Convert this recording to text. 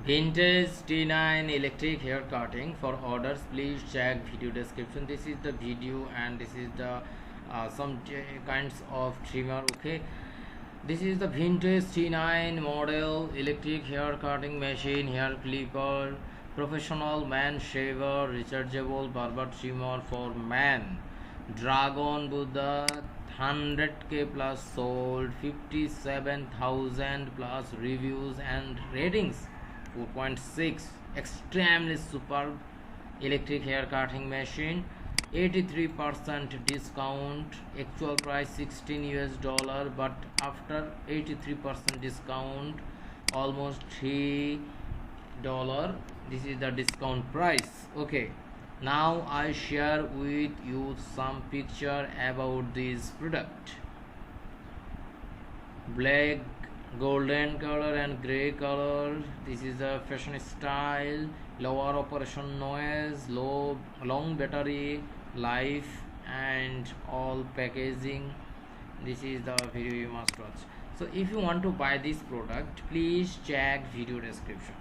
Vintage T9 electric hair cutting. For orders please check video description. This is the video and this is the some kinds of trimmer. Okay, this is the vintage T9 model electric hair cutting machine, hair clipper, professional man shaver, rechargeable barber trimmer for man. Dragon Buddha 100k plus sold, 57,000 plus reviews and ratings, 4.6. Extremely superb electric hair cutting machine, 83% discount, actual price 16 US dollar, but after 83% discount almost $3. This is the discount price. Okay, now I share with you some picture about this product. Black, golden color and gray color. This is a fashion style. Lower operation noise, long battery life and all packaging. This is the video you must watch. So if you want to buy this product, please check video description.